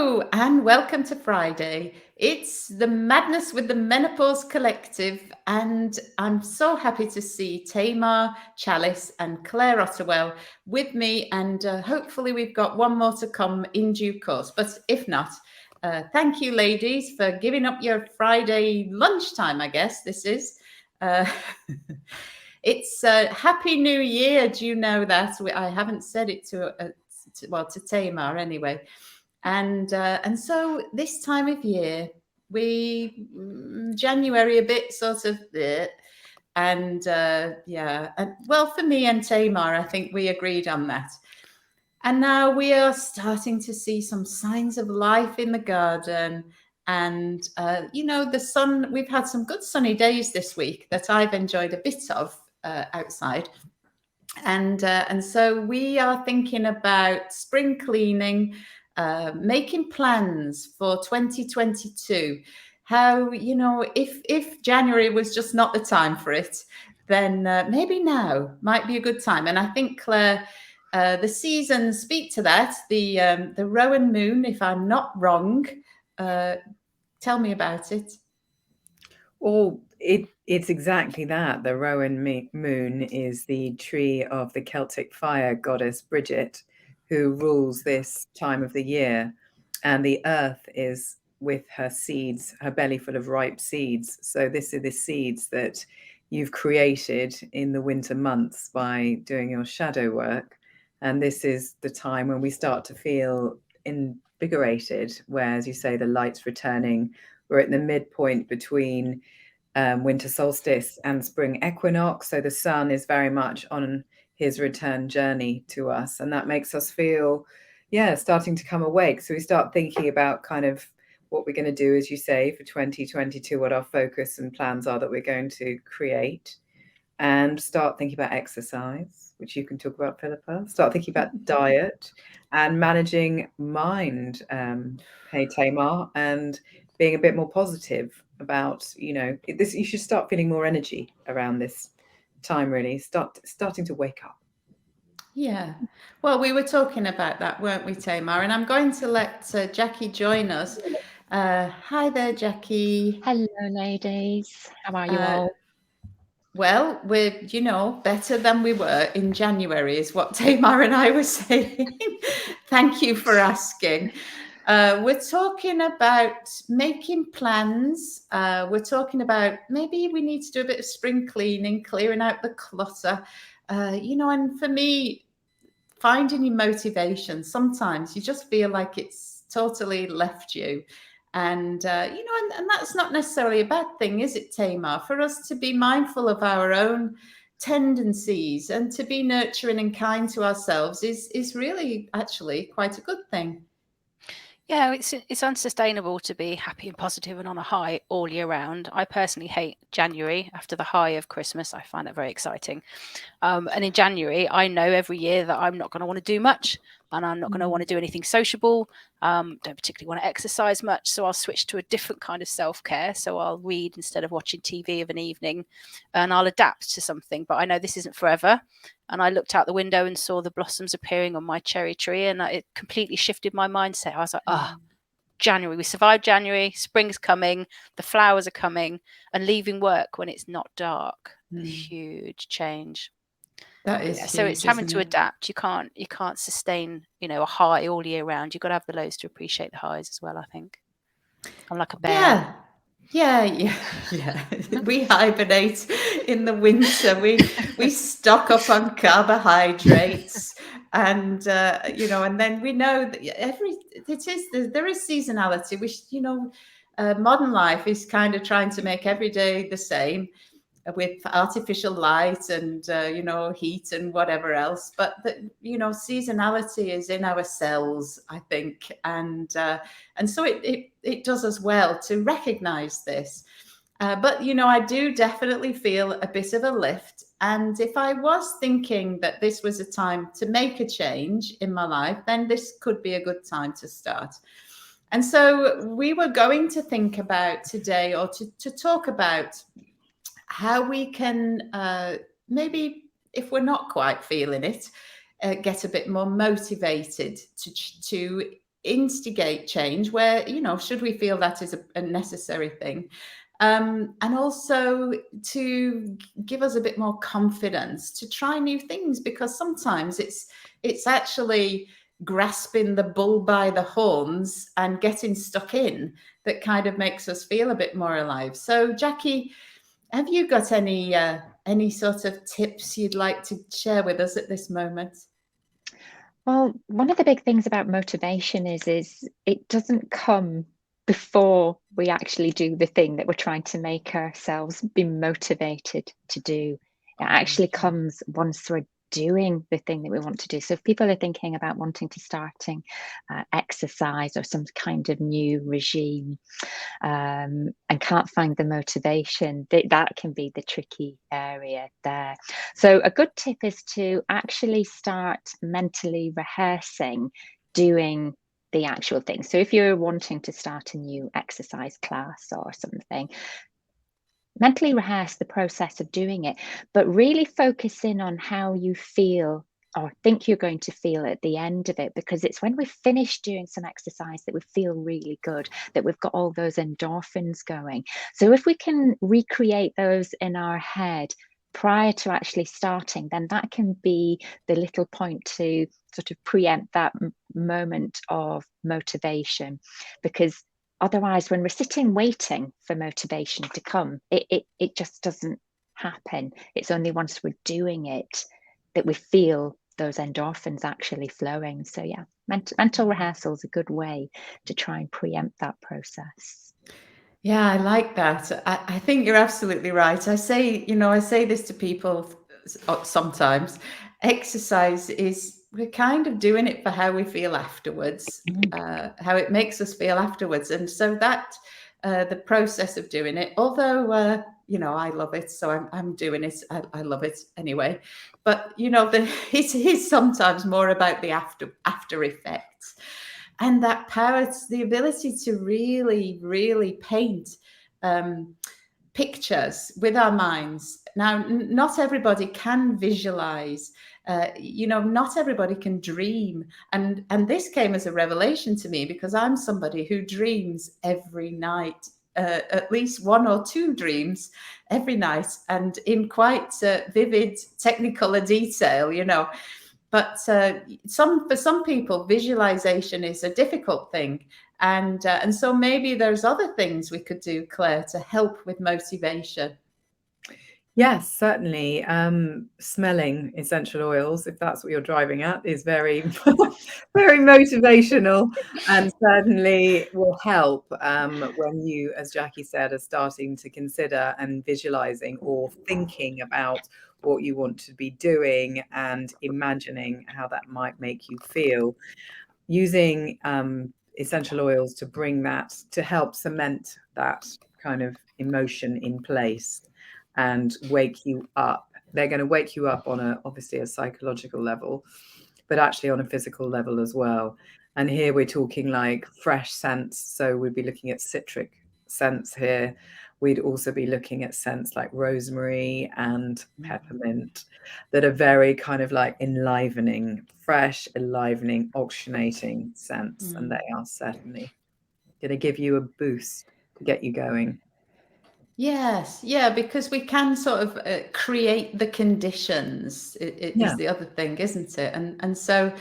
Hello and welcome to Friday. It's the madness with the Menopause Collective, and I'm so happy to see Tamar, Chalice, and Claire Ottewell with me. And hopefully, we've got one more to come in due course. But if not, thank you, ladies, for giving up your Friday lunchtime. I guess this is. Uh, it's Happy New Year. Do you know that? I haven't said it to Tamar anyway. And so this time of year, January a bit sort of and well, for me and Tamar, I think we agreed on that. And now we are starting to see some signs of life in the garden. And the sun. We've had some good sunny days this week that I've enjoyed a bit of outside. And so we are thinking about spring cleaning, making plans for 2022. How, if January was just not the time for it, then maybe now might be a good time. And I think, Claire, the seasons speak to that. The Rowan moon, if I'm not wrong, tell me about it. Oh, it's exactly that. The Rowan moon is the tree of the Celtic fire goddess Bridget, who rules this time of the year. And the earth is with her seeds, her belly full of ripe seeds. So this is the seeds that you've created in the winter months by doing your shadow work. And this is the time when we start to feel invigorated, where, as you say, the light's returning. We're at the midpoint between winter solstice and spring equinox. So the sun is very much on his return journey to us. And that makes us feel, starting to come awake. So we start thinking about kind of what we're going to do, as you say, for 2022, what our focus and plans are that we're going to create, and start thinking about exercise, which you can talk about, Phillipa. Start thinking about diet and managing mind, hey Tamar, and being a bit more positive about, this. You should start feeling more energy around this time, really. Starting to wake up. Yeah. Well, we were talking about that, weren't we, Tamar? And I'm going to let Jackie join us. Hi there, Jackie. Hello, ladies. How are you all? Well, we're, better than we were in January, is what Tamar and I were saying. Thank you for asking. We're talking about making plans. We're talking about maybe we need to do a bit of spring cleaning, clearing out the clutter. And for me, finding your motivation, sometimes you just feel like it's totally left you. And that's not necessarily a bad thing, is it, Tamar? For us to be mindful of our own tendencies and to be nurturing and kind to ourselves is really actually quite a good thing. Yeah, it's unsustainable to be happy and positive and on a high all year round. I personally hate January after the high of Christmas. I find that very exciting. And in January, I know every year that I'm not going to want to do much, and I'm not going to want to do anything sociable. Don't particularly want to exercise much, so I'll switch to a different kind of self-care. So I'll read instead of watching TV of an evening, and I'll adapt to something. But I know this isn't forever. And I looked out the window and saw the blossoms appearing on my cherry tree, and it completely shifted my mindset. I was like, January, we survived January, spring's coming, the flowers are coming, and leaving work when it's not dark. A huge change. That is huge, so it's having to isn't it? adapt. You can't sustain, a high all year round. You've got to have the lows to appreciate the highs as well, I think. I'm like a bear. Yeah. We hibernate in the winter. We stock up on carbohydrates, and and then we know that there is seasonality, which modern life is kind of trying to make every day the same, with artificial light and heat and whatever else. But seasonality is in our cells, I think, and so it does as well to recognize this. But I do definitely feel a bit of a lift. And if I was thinking that this was a time to make a change in my life, then this could be a good time to start. And so we were going to think about today, or to talk about how we can maybe, if we're not quite feeling it, get a bit more motivated to instigate change, where, you know, should we feel that is a necessary thing, and also to give us a bit more confidence to try new things, because sometimes it's actually grasping the bull by the horns and getting stuck in that kind of makes us feel a bit more alive. So, Jackie, have you got any sort of tips you'd like to share with us at this moment? Well, one of the big things about motivation is it doesn't come before we actually do the thing that we're trying to make ourselves be motivated to do. It actually comes once we're doing the thing that we want to do. So if people are thinking about wanting to starting exercise or some kind of new regime, and can't find the motivation, that can be the tricky area there. So a good tip is to actually start mentally rehearsing doing the actual thing. So if you're wanting to start a new exercise class or something, mentally rehearse the process of doing it, but really focus in on how you feel or think you're going to feel at the end of it, because it's when we finish doing some exercise that we feel really good, that we've got all those endorphins going. So if we can recreate those in our head prior to actually starting, then that can be the little point to sort of preempt that moment of motivation. Because otherwise, when we're sitting waiting for motivation to come, it just doesn't happen. It's only once we're doing it that we feel those endorphins actually flowing. So yeah, mental rehearsal is a good way to try and preempt that process. Yeah, I like that. I think you're absolutely right. I say this to people sometimes. Exercise is, we're kind of doing it for how we feel afterwards, how it makes us feel afterwards. And so that the process of doing it, although, I love it, so I'm doing it. I love it anyway. But, it is sometimes more about the after effects. And that power, the ability to really, really paint pictures with our minds. Now, not everybody can visualize. Not everybody can dream, and this came as a revelation to me, because I'm somebody who dreams every night. At least one or two dreams every night, and in quite vivid technicolor detail, But for some people, visualization is a difficult thing, and so maybe there's other things we could do, Claire, to help with motivation. Yes, certainly. Smelling essential oils, if that's what you're driving at, is very, very motivational, and certainly will help when you, as Jackie said, are starting to consider and visualizing or thinking about what you want to be doing and imagining how that might make you feel. Using essential oils to bring that, to help cement that kind of emotion in place and wake you up. They're going to wake you up on obviously a psychological level, but actually on a physical level as well. And here we're talking like fresh scents. So we'd be looking at citric scents here. We'd also be looking at scents like rosemary and peppermint that are very kind of like enlivening, fresh, enlivening, oxygenating scents. And they are certainly going to give you a boost to get you going. Yes, yeah, because we can sort of create the conditions. Is the other thing, isn't it? And so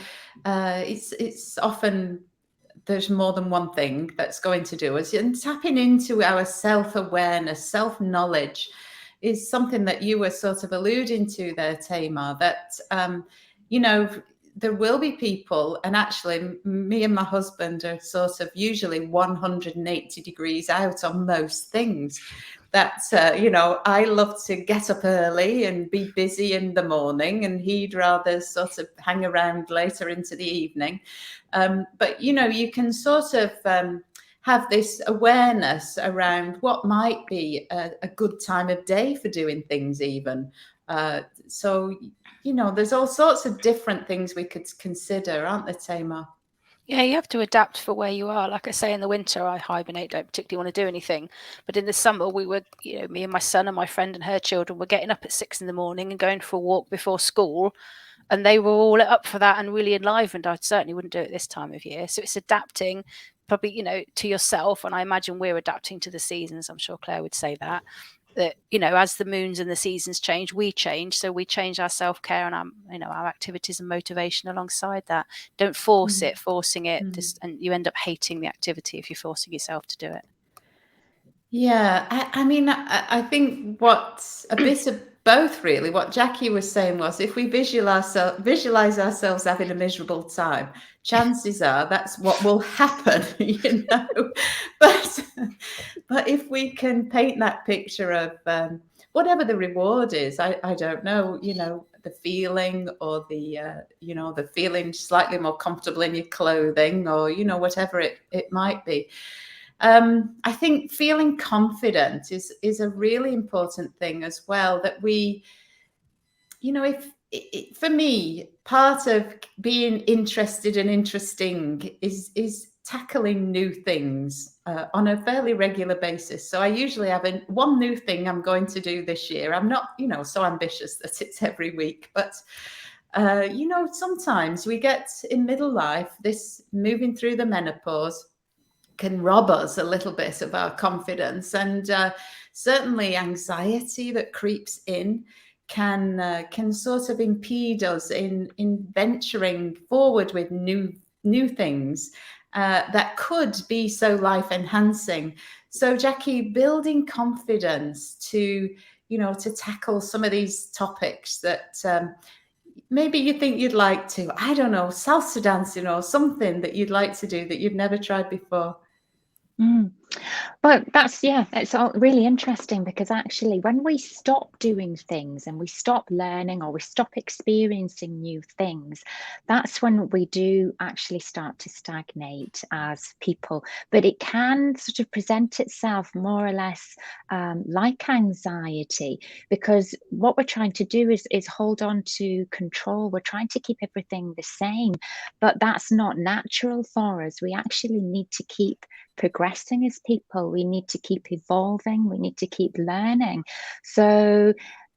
it's often, there's more than one thing that's going to do us. And tapping into our self-awareness, self-knowledge is something that you were sort of alluding to there, Tamar, that, there will be people, and actually me and my husband are sort of usually 180 degrees out on most things. That, I love to get up early and be busy in the morning, and he'd rather sort of hang around later into the evening. But, you can sort of have this awareness around what might be a good time of day for doing things even. So, there's all sorts of different things we could consider, aren't there, Tamar? Yeah, you have to adapt for where you are. Like I say, in the winter, I hibernate, don't particularly want to do anything. But in the summer, we were, me and my son and my friend and her children were getting up at 6 a.m. and going for a walk before school. and they were all up for that and really enlivened. I certainly wouldn't do it this time of year. So it's adapting probably, you know, to yourself. And I imagine we're adapting to the seasons. I'm sure Claire would say that, you know, as the moons and the seasons change, we change. So we change our self-care and our, you know, our activities and motivation alongside that. Don't force it. Forcing it, and you end up hating the activity if you're forcing yourself to do it. Yeah, I mean, I think what's a bit of both, really. What Jackie was saying was, if we visualize ourselves having a miserable time, chances are that's what will happen, you know. But if we can paint that picture of whatever the reward is, I don't know, you know, the feeling or the you know, the feeling slightly more comfortable in your clothing, or, you know, whatever it might be. I think feeling confident is a really important thing as well, that we, you know, for me, part of being interested and interesting is tackling new things on a fairly regular basis. So I usually have one new thing I'm going to do this year. I'm not, you know, so ambitious that it's every week, but you know, sometimes we get in middle life, this moving through the menopause can rob us a little bit of our confidence, and certainly anxiety that creeps in can sort of impede us in venturing forward with new things that could be so life enhancing. So Jackie, building confidence to, you know, to tackle some of these topics that maybe you think you'd like to, I don't know, salsa dancing or something that you'd like to do that you've never tried before. Well, it's all really interesting, because actually when we stop doing things and we stop learning or we stop experiencing new things, that's when we do actually start to stagnate as people. But it can sort of present itself more or less like anxiety, because what we're trying to do is hold on to control. We're trying to keep everything the same, but that's not natural for us. We actually need to keep progressing as people. We need to keep evolving. We need to keep learning. So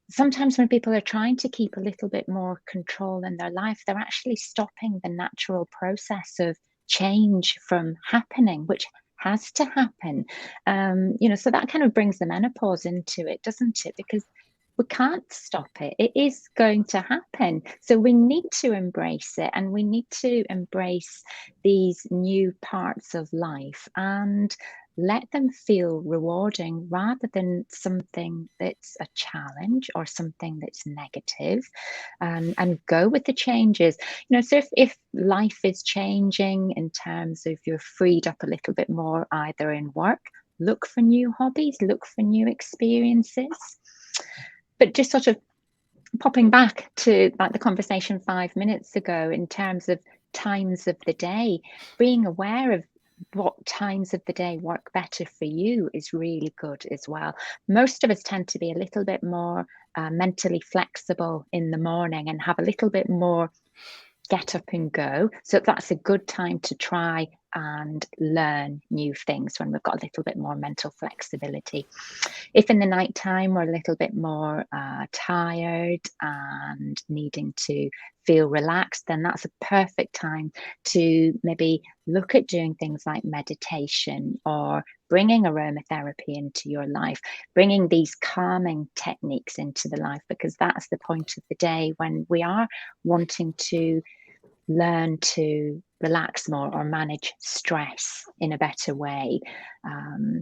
sometimes when people are trying to keep a little bit more control in their life, they're actually stopping the natural process of change from happening, which has to happen. You know, so that kind of brings the menopause into it, doesn't it? Because we can't stop it. It is going to happen. So we need to embrace it, and we need to embrace these new parts of life and let them feel rewarding rather than something that's a challenge or something that's negative, and go with the changes. You know, so if life is changing in terms of you're freed up a little bit more either in work, look for new hobbies, look for new experiences. But just sort of popping back to like the conversation 5 minutes ago in terms of times of the day, being aware of what times of the day work better for you is really good as well. Most of us tend to be a little bit more mentally flexible in the morning and have a little bit more get up and go. So that's a good time to try and learn new things, when we've got a little bit more mental flexibility. If in the nighttime we're a little bit more tired and needing to feel relaxed, then that's a perfect time to maybe look at doing things like meditation or bringing aromatherapy into your life, bringing these calming techniques into the life, because that's the point of the day when we are wanting to learn to relax more or manage stress in a better way.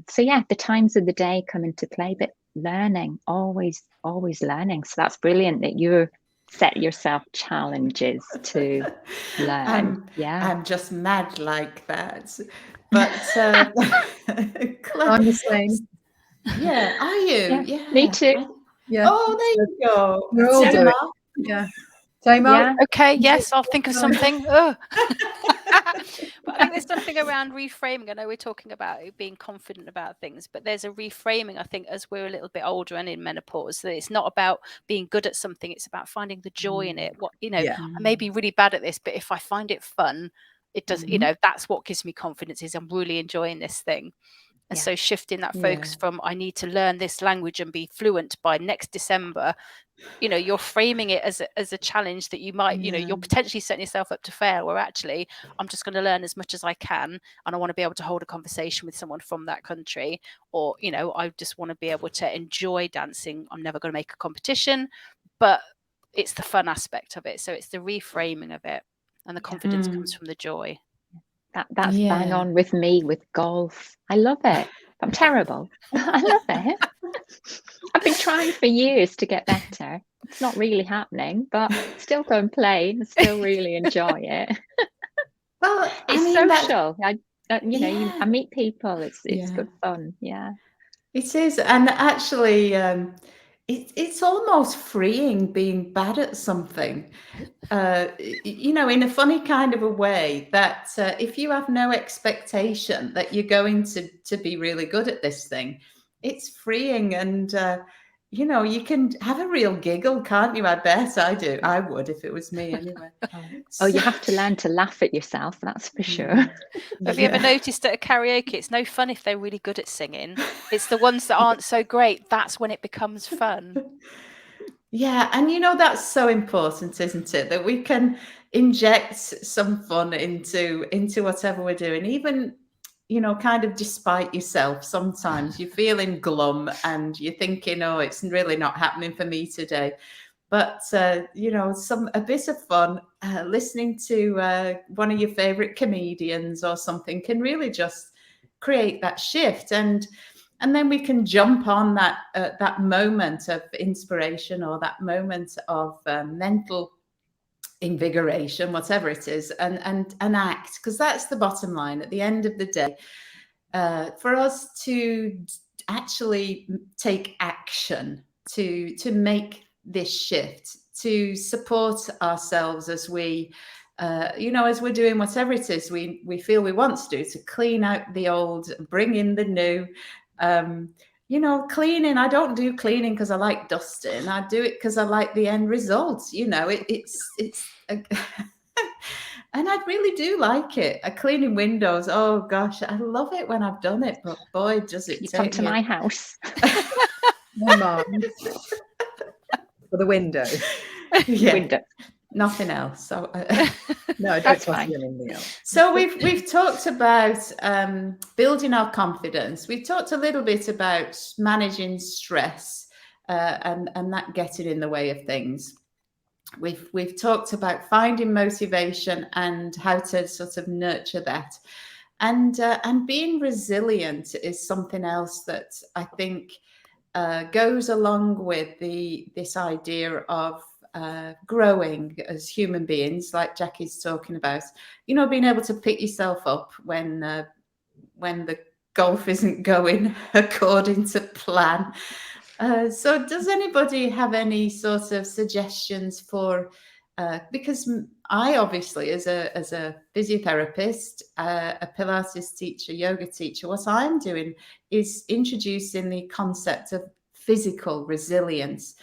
So yeah, the times of the day come into play, but learning, always learning. So that's brilliant that you set yourself challenges to learn. I'm just mad like that. But Claire, I'm the same. yeah, are you? Yeah, me too. Yeah. Oh, there you go. We're all Same doing it. mark. Yeah. Same Yeah. Okay, yes, I'll think of something. But I think there's something around reframing. I know we're talking about being confident about things, but there's a reframing, I think, as we're a little bit older and in menopause, that it's not about being good at something, it's about finding the joy in it. What, you know, Yeah. I may be really bad at this, but if I find it fun, it does, you know, that's what gives me confidence, is I'm really enjoying this thing. And so shifting that focus from I need to learn this language and be fluent by next December you're framing it as a challenge that you might, you're potentially setting yourself up to fail, where actually I'm just going to learn as much as I can, and I want to be able to hold a conversation with someone from that country, or I just want to be able to enjoy dancing. I'm never going to make a competition, but it's the fun aspect of it. So it's the reframing of it, and the confidence comes from the joy. That's bang on with me with golf. I love it. I'm terrible. I love it. I've been trying for years to get better. It's not really happening, but still go and play and still really enjoy it. Well, It's social. I meet people. It's good fun. Yeah, it is. And actually, it's almost freeing being bad at something. In a funny kind of a way, that if you have no expectation that you're going to be really good at this thing, it's freeing. And you can have a real giggle, can't you? I bet I do. I would, if it was me anyway. You have to learn to laugh at yourself, that's for sure. Have you ever noticed at a karaoke, it's no fun if they're really good at singing. It's the ones that aren't so great, that's when it becomes fun. Yeah, and that's so important, isn't it? That we can inject some fun into whatever we're doing, even kind of despite yourself. Sometimes you're feeling glum and you're thinking, oh, it's really not happening for me today. But a bit of fun, listening to one of your favorite comedians or something can really just create that shift. And then we can jump on that moment of inspiration, or that moment of mental invigoration, whatever it is, and act, because that's the bottom line at the end of the day. For us to actually take action, to make this shift, to support ourselves as we as we're doing whatever it is we feel we want to do, to clean out the old, bring in the new. Cleaning, I don't do cleaning because I like dusting. I do it because I like the end result. And I really do like it. Cleaning windows, oh gosh, I love it when I've done it, but boy, does it You take come to my house. My mum. For the window. Window. Nothing else. So no, that's fine. Anything else. So we've talked about building our confidence. We've talked a little bit about managing stress and that getting in the way of things. We've talked about finding motivation and how to sort of nurture that, and being resilient is something else that I think goes along with this idea of growing as human beings, like Jackie's talking about. Being able to pick yourself up when the golf isn't going according to plan. So does anybody have any sort of suggestions for, because I obviously, as a physiotherapist, a Pilates teacher, yoga teacher, what I'm doing is introducing the concept of physical resilience,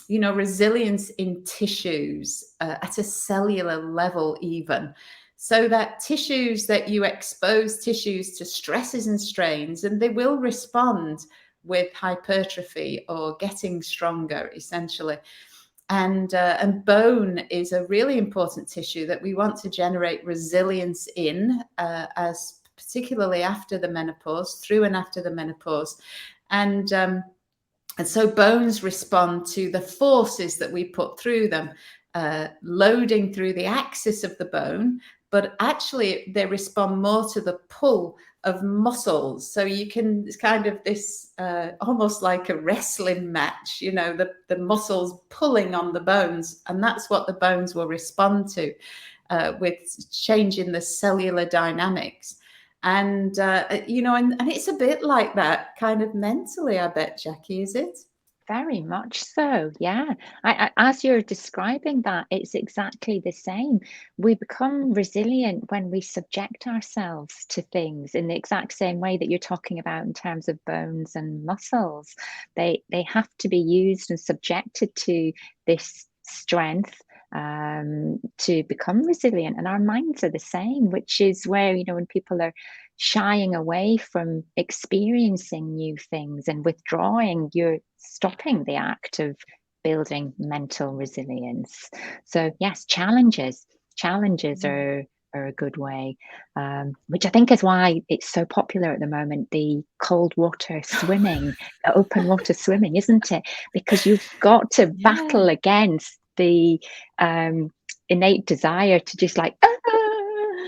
resilience in tissues at a cellular level even. So that tissues that you expose tissues to stresses and strains, and they will respond with hypertrophy or getting stronger, essentially. And bone is a really important tissue that we want to generate resilience in, as particularly after the menopause, through and after the menopause. And so bones respond to the forces that we put through them, loading through the axis of the bone, but actually they respond more to the pull of muscles. So you can, it's kind of this almost like a wrestling match, the muscles pulling on the bones, and that's what the bones will respond to with changing the cellular dynamics. And and it's a bit like that kind of mentally, I bet, Jackie, is it? Very much so, yeah. As you're describing that, it's exactly the same. We become resilient when we subject ourselves to things in the exact same way that you're talking about in terms of bones and muscles. They have to be used and subjected to this strength to become resilient. And our minds are the same, which is where, when people are shying away from experiencing new things and withdrawing, you're stopping the act of building mental resilience. So yes, challenges are a good way, which I think is why it's so popular at the moment, the cold water swimming, open water swimming, isn't it? Because you've got to battle against the innate desire to just like,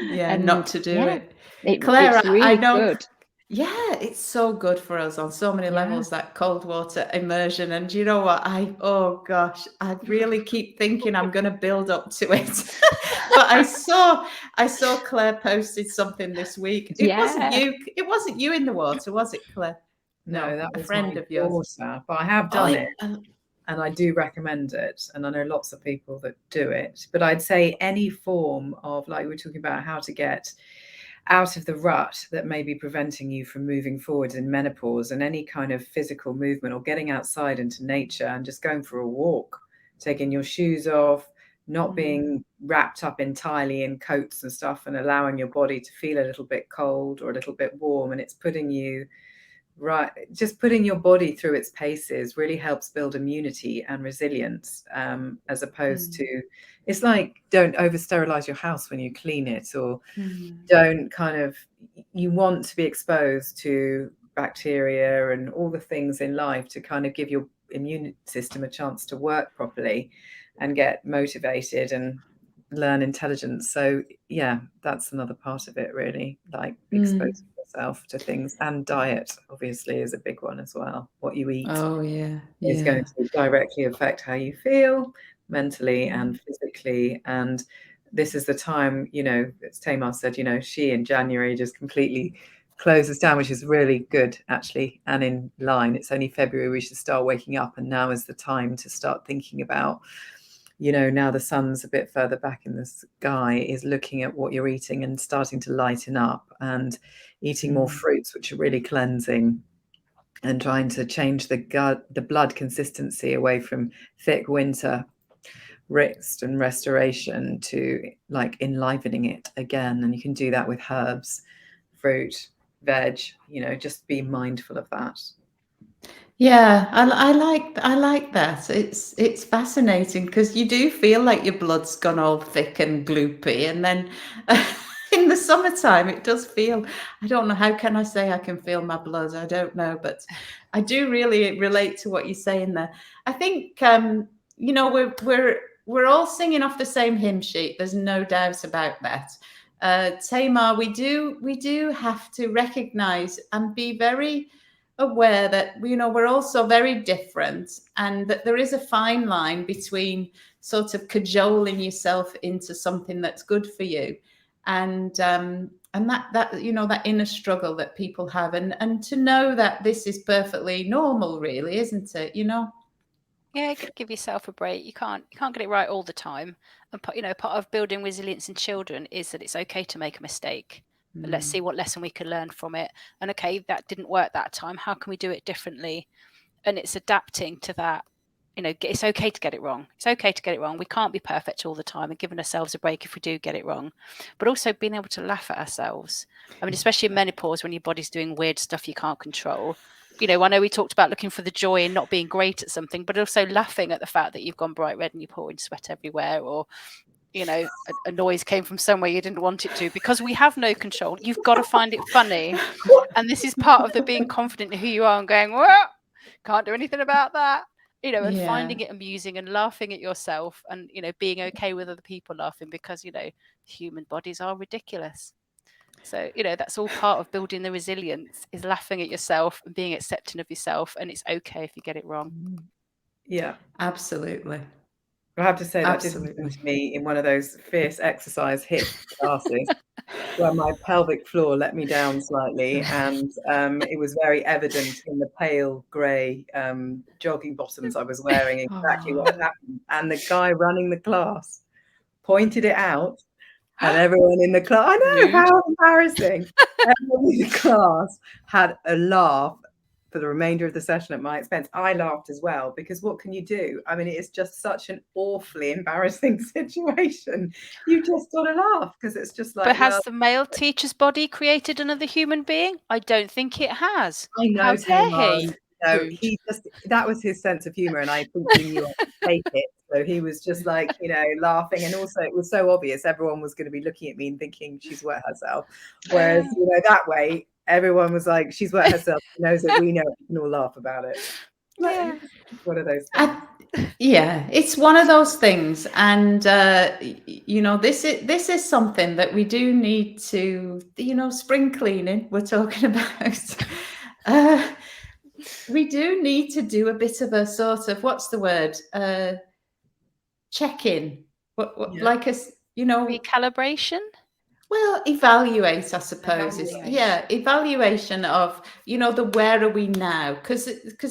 not to do it. Claire, it's really I know. good. Yeah, it's so good for us on so many levels, that cold water immersion. And you know what? Oh gosh, I really keep thinking I'm going to build up to it. But I saw Claire posted something this week. It wasn't you in the water, was it, Claire? No, that a was friend my of yours. daughter, but I have done it. And I do recommend it. And I know lots of people that do it. But I'd say any form of, like we're talking about, how to get out of the rut that may be preventing you from moving forward in menopause, and any kind of physical movement or getting outside into nature and just going for a walk, taking your shoes off, not being wrapped up entirely in coats and stuff, and allowing your body to feel a little bit cold or a little bit warm. And it's putting you right, just putting your body through its paces really helps build immunity and resilience, as opposed to, it's like, don't over sterilize your house when you clean it, or don't kind of, you want to be exposed to bacteria and all the things in life to kind of give your immune system a chance to work properly and get motivated and learn intelligence. So yeah, that's another part of it, really, like exposing yourself to things. And diet obviously is a big one as well. What you eat is going to directly affect how you feel mentally and physically. And this is the time, you know, as Tamar said, you know, she in January just completely closes down, which is really good actually, and in line. It's only February we should start waking up, and now is the time to start thinking about, you know, now the sun's a bit further back in the sky, is looking at what you're eating and starting to lighten up and eating more fruits, which are really cleansing, and trying to change the blood consistency away from thick winter rest and restoration to like enlivening it again. And you can do that with herbs, fruit, veg, you know, just be mindful of that. Yeah, I like that. It's fascinating because you do feel like your blood's gone all thick and gloopy, and then in the summertime it does feel, I don't know, how can I say I can feel my blood? I don't know, but I do really relate to what you're saying there. I think you know, we're all singing off the same hymn sheet. There's no doubt about that. Tamar, we do have to recognize and be very aware that, you know, we're also very different, and that there is a fine line between sort of cajoling yourself into something that's good for you, and that you know, that inner struggle that people have, and to know that this is perfectly normal, really, isn't it? You know. Yeah, you got to give yourself a break. You can't get it right all the time. And you know, part of building resilience in children is that it's okay to make a mistake. But let's see what lesson we can learn from it. And okay, that didn't work that time. How can we do it differently? And it's adapting to that. You know, it's okay to get it wrong. It's okay to get it wrong. We can't be perfect all the time, and giving ourselves a break if we do get it wrong. But also being able to laugh at ourselves. I mean, especially in menopause, when your body's doing weird stuff you can't control. You know, I know we talked about looking for the joy in not being great at something, but also laughing at the fact that you've gone bright red and you're pouring sweat everywhere, or, you know, a noise came from somewhere you didn't want it to, because we have no control. You've got to find it funny. And this is part of the being confident in who you are and going, well, can't do anything about that. You know, and finding it amusing and laughing at yourself, and, you know, being okay with other people laughing, because, you know, human bodies are ridiculous. So, you know, that's all part of building the resilience, is laughing at yourself and being accepting of yourself. And it's okay if you get it wrong. Yeah, Absolutely. I have to say that did happen to me in one of those fierce exercise HIIT classes where my pelvic floor let me down slightly, and it was very evident in the pale grey jogging bottoms I was wearing exactly what had happened. And the guy running the class pointed it out, and everyone in the class, I know, how embarrassing. Everyone in the class had a laugh for the remainder of the session at my expense. I laughed as well, because what can you do? I mean, it is just such an awfully embarrassing situation. You just got to laugh, because it's just like, but has the male teacher's body created another human being? I don't think it has. I know, How dare Tamar, he? No, Rude. that was his sense of humor, and I think he knew I could take it. So he was just like, laughing. And also it was so obvious everyone was going to be looking at me and thinking she's wet herself. Whereas, that way, everyone was like, she's wet herself. She knows it. We know it. We can all laugh about it. Yeah. It's one of those things. Yeah, it's one of those things, and this is something that we do need to, spring cleaning we're talking about. We do need to do a bit of a sort of, what's the word, check-in, like a, Recalibration. well, evaluate, I suppose. Evaluation of, the where are we now? Because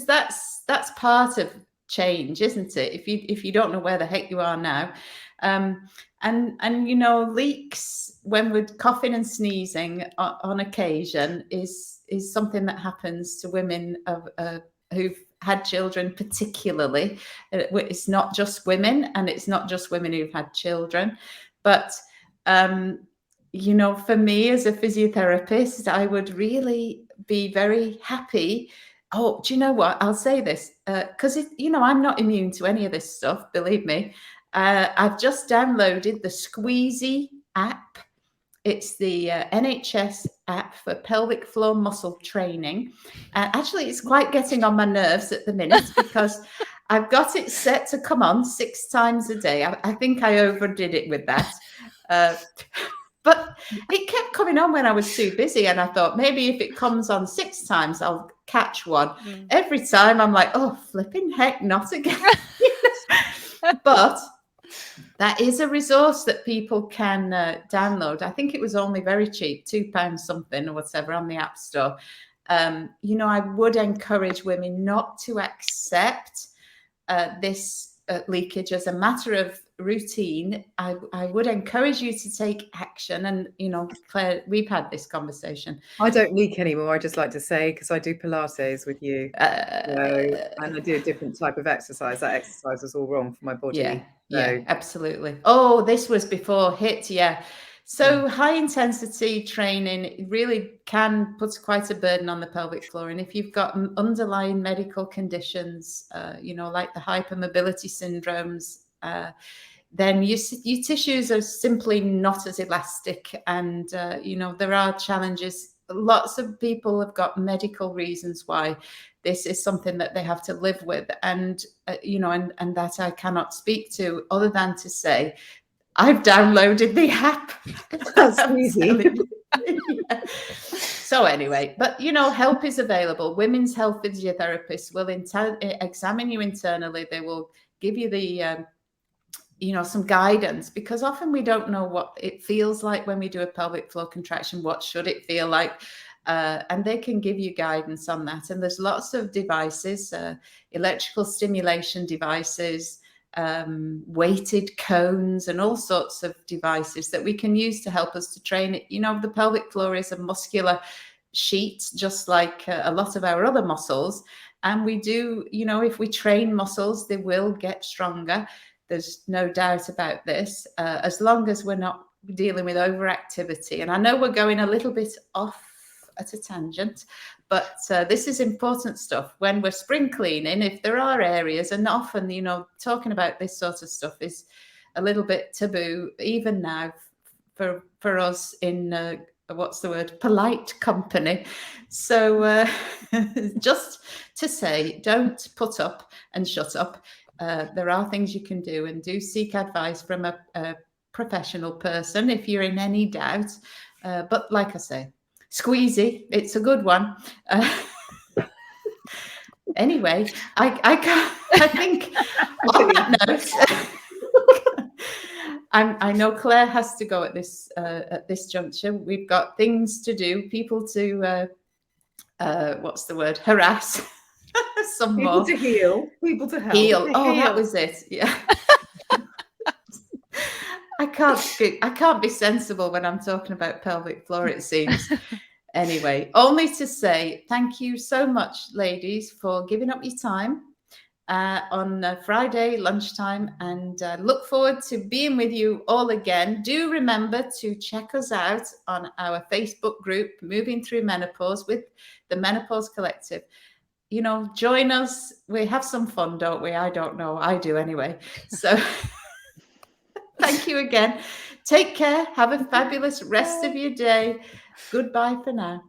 that's part of change, isn't it? If you don't know where the heck you are now, and leaks when we're coughing and sneezing on occasion is something that happens to women who've had children, particularly. It's not just women, and it's not just women who've had children, but for me as a physiotherapist, I would really be very happy. Oh, do you know what? I'll say this because I'm not immune to any of this stuff. Believe me. I've just downloaded the Squeezy app. It's the NHS app for pelvic floor muscle training. Actually, it's quite getting on my nerves at the minute because I've got it set to come on 6 times a day. I think I overdid it with that. But it kept coming on when I was too busy, and I thought maybe if it comes on 6 times, I'll catch one. Every time I'm like, oh, flipping heck, not again. But that is a resource that people can download. I think it was only very cheap, £2 something or whatever on the App Store. I would encourage women not to accept this leakage as a matter of routine. I would encourage you to take action. And, Claire, we've had this conversation. I don't leak anymore, I just like to say, because I do Pilates with you. And I do a different type of exercise. That exercise was all wrong for my body. Yeah, absolutely. Oh, this was before HIIT, yeah. So high intensity training really can put quite a burden on the pelvic floor. And if you've got underlying medical conditions, like the hypermobility syndromes, then your tissues are simply not as elastic. And, there are challenges. Lots of people have got medical reasons why this is something that they have to live with. And, and that I cannot speak to other than to say, I've downloaded the app. That's easy. Yeah. So anyway, but help is available. Women's health physiotherapists will examine you internally. They will give you the some guidance, because often we don't know what it feels like when we do a pelvic floor contraction. What should it feel like? And they can give you guidance on that. And there's lots of devices, electrical stimulation devices, weighted cones, and all sorts of devices that we can use to help us to train it. The pelvic floor is a muscular sheet, just like a lot of our other muscles. And we do, if we train muscles, they will get stronger. There's no doubt about this, as long as we're not dealing with overactivity. And I know we're going a little bit off at a tangent, but this is important stuff. When we're spring cleaning, if there are areas, and often, talking about this sort of stuff is a little bit taboo, even now for us in, what's the word, polite company. So just to say, don't put up and shut up. There are things you can do, and do seek advice from a professional person if you're in any doubt. But like I say, Squeezy, it's a good one. Anyway, I think on that note, I know Claire has to go at this juncture. We've got things to do, people to what's the word, harass. Some people more to heal, people to help. Heal. Oh, that was it. Yeah. I can't be sensible when I'm talking about pelvic floor, it seems. Anyway, only to say thank you so much, ladies, for giving up your time on Friday lunchtime, and look forward to being with you all again. Do remember to check us out on our Facebook group, Moving Through Menopause with the Menopause Collective. you know, join us. We have some fun, don't we? I don't know. I do anyway. So thank you again. Take care. Have a fabulous rest of your day. Goodbye for now.